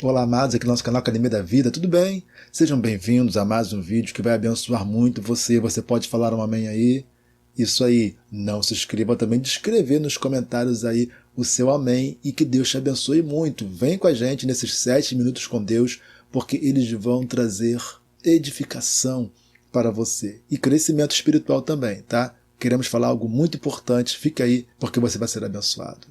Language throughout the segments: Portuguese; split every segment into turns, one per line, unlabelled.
Olá, amados, aqui no nosso canal Academia da Vida, tudo bem? Sejam bem-vindos a mais um vídeo que vai abençoar muito você. Você pode falar um amém aí? Isso aí, não se inscreva também de escrever nos comentários aí o seu amém e que Deus te abençoe muito. Vem com a gente nesses 7 minutos com Deus, porque eles vão trazer edificação para você e crescimento espiritual também, tá? Queremos falar algo muito importante, fica aí porque você vai ser abençoado.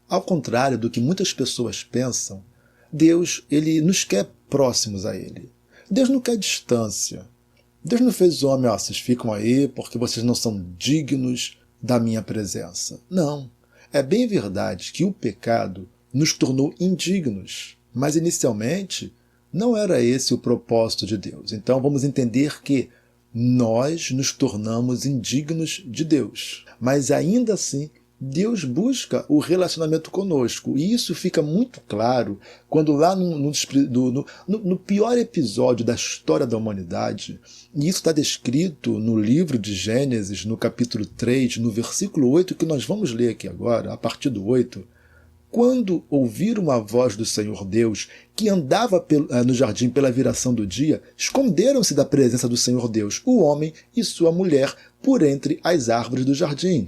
Ao contrário do que muitas pessoas pensam, Deus, ele nos quer próximos a Ele. Deus não quer distância. Deus não fez o homem, vocês ficam aí porque vocês não são dignos da minha presença. Não. É bem verdade que o pecado nos tornou indignos, mas inicialmente não era esse o propósito de Deus. Então vamos entender que nós nos tornamos indignos de Deus, mas ainda assim Deus busca o relacionamento conosco. E isso fica muito claro quando lá no pior episódio da história da humanidade, e isso está descrito no livro de Gênesis, no capítulo 3, no versículo 8, que nós vamos ler aqui agora, a partir do 8, quando ouviram a voz do Senhor Deus, que andava no jardim pela viração do dia, esconderam-se da presença do Senhor Deus, o homem e sua mulher, por entre as árvores do jardim.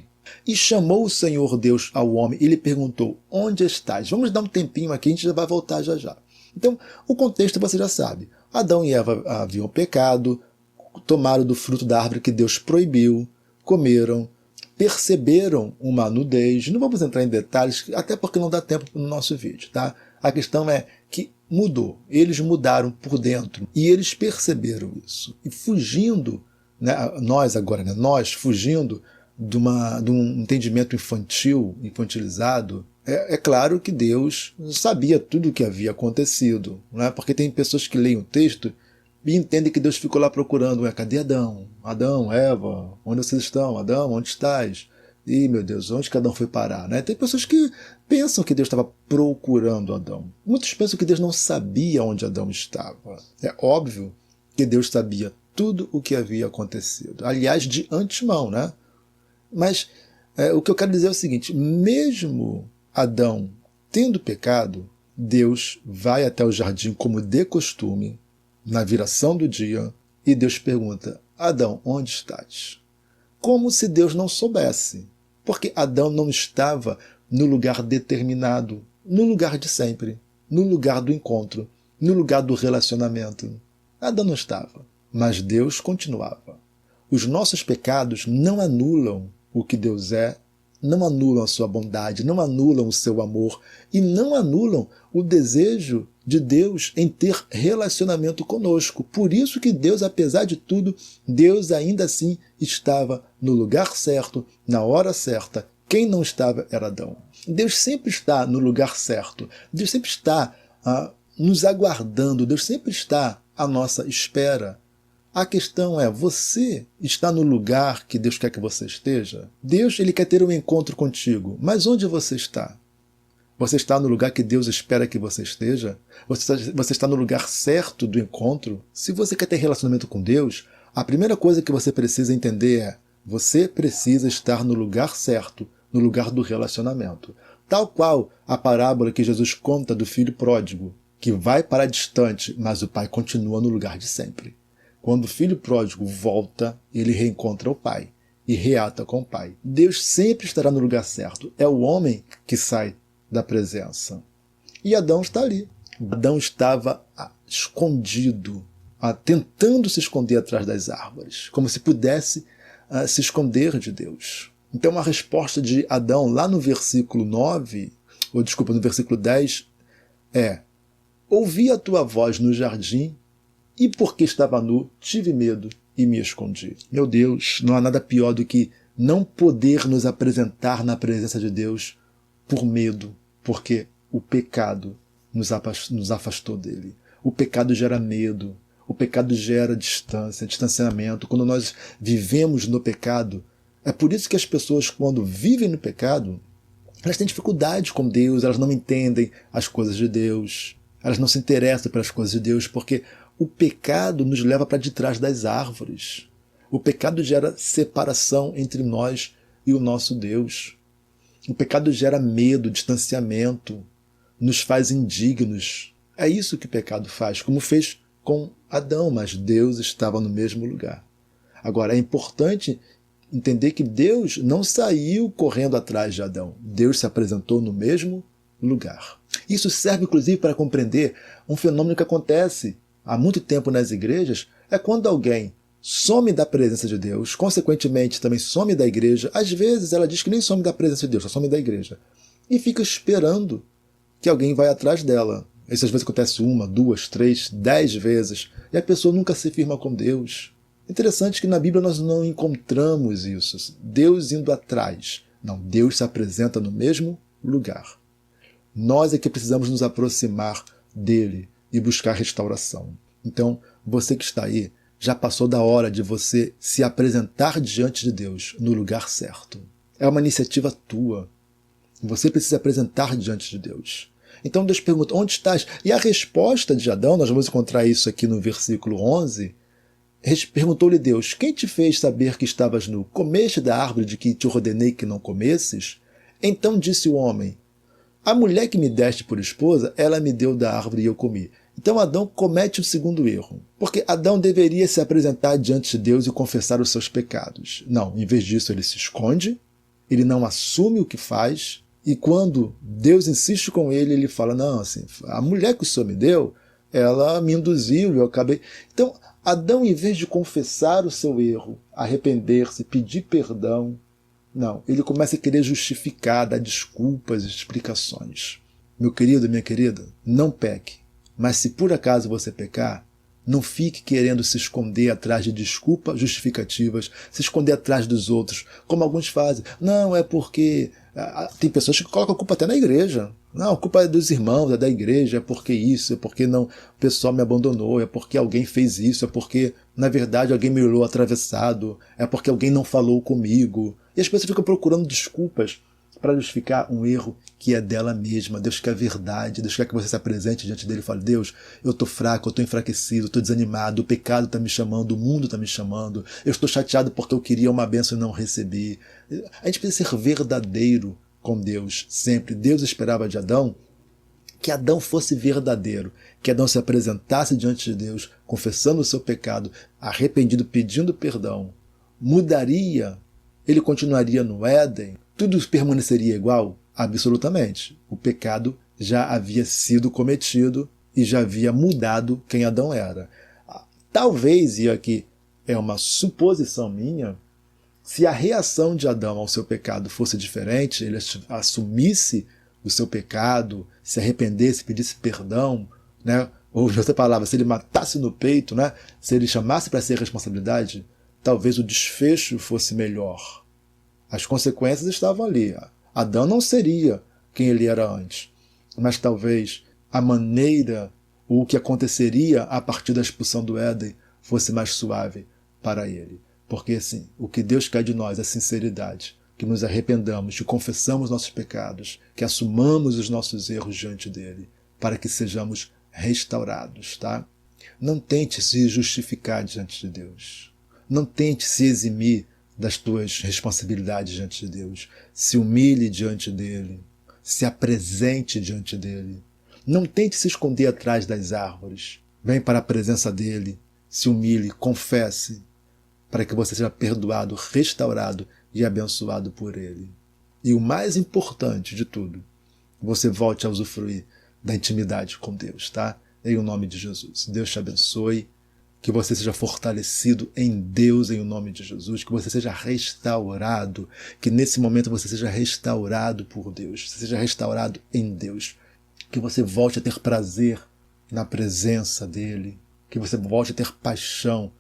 E chamou o Senhor Deus ao homem e lhe perguntou, onde estás? Vamos dar um tempinho aqui, a gente já vai voltar já já. Então, o contexto você já sabe. Adão e Eva haviam pecado, tomaram do fruto da árvore que Deus proibiu, comeram, perceberam uma nudez. Não vamos entrar em detalhes, até porque não dá tempo no nosso vídeo, tá? A questão é que mudou. Eles mudaram por dentro e eles perceberam isso. E fugindo, né, nós fugindo de um entendimento infantilizado, é claro que Deus sabia tudo o que havia acontecido, né? Porque tem pessoas que leem o texto e entendem que Deus ficou lá procurando, cadê Adão? Adão, Eva, onde vocês estão? Adão, onde estás? Ih, meu Deus, onde que Adão foi parar? Né? Tem pessoas que pensam que Deus estava procurando Adão. Muitos pensam que Deus não sabia onde Adão estava. É óbvio que Deus sabia tudo o que havia acontecido. Aliás, de antemão, né? Mas o que eu quero dizer é o seguinte, mesmo Adão tendo pecado, Deus vai até o jardim como de costume, na viração do dia, e Deus pergunta, Adão, onde estás? Como se Deus não soubesse, porque Adão não estava no lugar determinado, no lugar de sempre, no lugar do encontro, no lugar do relacionamento. Adão não estava, mas Deus continuava. Os nossos pecados não anulam o que Deus é, não anulam a sua bondade, não anulam o seu amor e não anulam o desejo de Deus em ter relacionamento conosco. Por isso que Deus, apesar de tudo, Deus ainda assim estava no lugar certo, na hora certa. Quem não estava era Adão. Deus sempre está no lugar certo. Deus sempre está nos aguardando. Deus sempre está à nossa espera. A questão é, você está no lugar que Deus quer que você esteja? Deus, ele quer ter um encontro contigo, mas onde você está? Você está no lugar que Deus espera que você esteja? Você está no lugar certo do encontro? Se você quer ter relacionamento com Deus, a primeira coisa que você precisa entender é, você precisa estar no lugar certo, no lugar do relacionamento. Tal qual a parábola que Jesus conta do filho pródigo, que vai para distante, mas o pai continua no lugar de sempre. Quando o filho pródigo volta, ele reencontra o pai e reata com o pai. Deus sempre estará no lugar certo. É o homem que sai da presença. E Adão está ali. Adão estava escondido, tentando se esconder atrás das árvores, como se pudesse se esconder de Deus. Então a resposta de Adão lá no versículo 9, no versículo 10, é: ouvi a tua voz no jardim, e porque estava nu, tive medo e me escondi. Meu Deus, não há nada pior do que não poder nos apresentar na presença de Deus por medo, porque o pecado nos afastou dele. O pecado gera medo, o pecado gera distância, distanciamento. Quando nós vivemos no pecado, é por isso que as pessoas, quando vivem no pecado, elas têm dificuldade com Deus, elas não entendem as coisas de Deus, elas não se interessam pelas coisas de Deus, porque o pecado nos leva para detrás das árvores. O pecado gera separação entre nós e o nosso Deus. O pecado gera medo, distanciamento, nos faz indignos. É isso que o pecado faz, como fez com Adão, mas Deus estava no mesmo lugar. Agora, é importante entender que Deus não saiu correndo atrás de Adão. Deus se apresentou no mesmo lugar. Isso serve, inclusive, para compreender um fenômeno que acontece há muito tempo nas igrejas, é quando alguém some da presença de Deus, consequentemente também some da igreja. Às vezes ela diz que nem some da presença de Deus, só some da igreja. E fica esperando que alguém vai atrás dela. Isso às vezes acontece 1, 2, 3, 10 vezes. E a pessoa nunca se firma com Deus. Interessante que na Bíblia nós não encontramos isso. Deus indo atrás. Não, Deus se apresenta no mesmo lugar. Nós é que precisamos nos aproximar dele e buscar restauração. Então, você que está aí, já passou da hora de você se apresentar diante de Deus no lugar certo. É uma iniciativa tua. Você precisa apresentar diante de Deus. Então Deus pergunta, onde estás? E a resposta de Adão, nós vamos encontrar isso aqui no versículo 11, perguntou-lhe Deus, quem te fez saber que estavas nu? Comeste da árvore de que te ordenei que não comesses? Então disse o homem, a mulher que me deste por esposa, ela me deu da árvore e eu comi. Então Adão comete o segundo erro, porque Adão deveria se apresentar diante de Deus e confessar os seus pecados. Não, em vez disso ele se esconde, ele não assume o que faz, e quando Deus insiste com ele, ele fala, não, assim, a mulher que o Senhor me deu, ela me induziu, eu acabei... Então, Adão, em vez de confessar o seu erro, arrepender-se, pedir perdão, não, ele começa a querer justificar, dar desculpas, explicações. Meu querido, minha querida, não peque. Mas se por acaso você pecar, não fique querendo se esconder atrás de desculpas justificativas, se esconder atrás dos outros, como alguns fazem. Não, é porque... Tem pessoas que colocam a culpa até na igreja. Não, a culpa é dos irmãos, é da igreja, é porque isso, é porque não, o pessoal me abandonou, é porque alguém fez isso, é porque, na verdade, alguém me olhou atravessado, é porque alguém não falou comigo. E as pessoas ficam procurando desculpas para justificar um erro que é dela mesma. Deus quer verdade, Deus quer que você se apresente diante dele e fale, Deus, eu estou fraco, eu estou enfraquecido, eu estou desanimado, o pecado está me chamando, o mundo está me chamando, eu estou chateado porque eu queria uma bênção e não recebi. A gente precisa ser verdadeiro com Deus, sempre. Deus esperava de Adão que Adão fosse verdadeiro, que Adão se apresentasse diante de Deus, confessando o seu pecado, arrependido, pedindo perdão. Mudaria, ele continuaria no Éden, tudo permaneceria igual? Absolutamente. O pecado já havia sido cometido e já havia mudado quem Adão era. Talvez, e aqui é uma suposição minha, se a reação de Adão ao seu pecado fosse diferente, ele assumisse o seu pecado, se arrependesse, pedisse perdão, né? Ou, de outra palavra, se ele matasse no peito, né? Se ele chamasse para ser responsabilidade, talvez o desfecho fosse melhor. As consequências estavam ali. Adão não seria quem ele era antes, mas talvez a maneira, ou o que aconteceria a partir da expulsão do Éden, fosse mais suave para ele. Porque assim, o que Deus quer de nós é sinceridade, que nos arrependamos, que confessamos nossos pecados, que assumamos os nossos erros diante dele, para que sejamos restaurados, tá? Não tente se justificar diante de Deus. Não tente se eximir das tuas responsabilidades diante de Deus. Se humilhe diante dele. Se apresente diante dele. Não tente se esconder atrás das árvores. Vem para a presença dele. Se humilhe, confesse, para que você seja perdoado, restaurado e abençoado por ele. E o mais importante de tudo, você volte a usufruir da intimidade com Deus, tá? Em o nome de Jesus. Deus te abençoe. Que você seja fortalecido em Deus, em o nome de Jesus, que você seja restaurado, que nesse momento você seja restaurado por Deus, você seja restaurado em Deus, que você volte a ter prazer na presença dEle, que você volte a ter paixão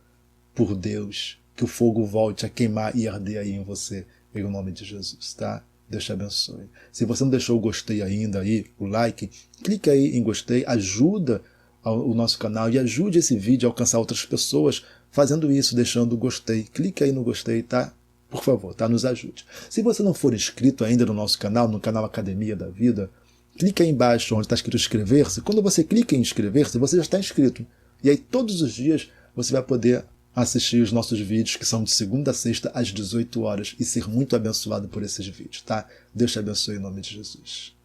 por Deus, que o fogo volte a queimar e arder aí em você, em o nome de Jesus, tá? Deus te abençoe. Se você não deixou o gostei ainda aí, o like, clica aí em gostei, ajuda o nosso canal e ajude esse vídeo a alcançar outras pessoas fazendo isso, deixando o gostei. Clique aí no gostei, tá? Por favor, tá? Nos ajude. Se você não for inscrito ainda no nosso canal, no canal Academia da Vida, clique aí embaixo onde está escrito inscrever-se. Quando você clica em inscrever-se, você já está inscrito. E aí todos os dias você vai poder assistir os nossos vídeos, que são de segunda a sexta, às 18 horas, e ser muito abençoado por esses vídeos, tá? Deus te abençoe em nome de Jesus.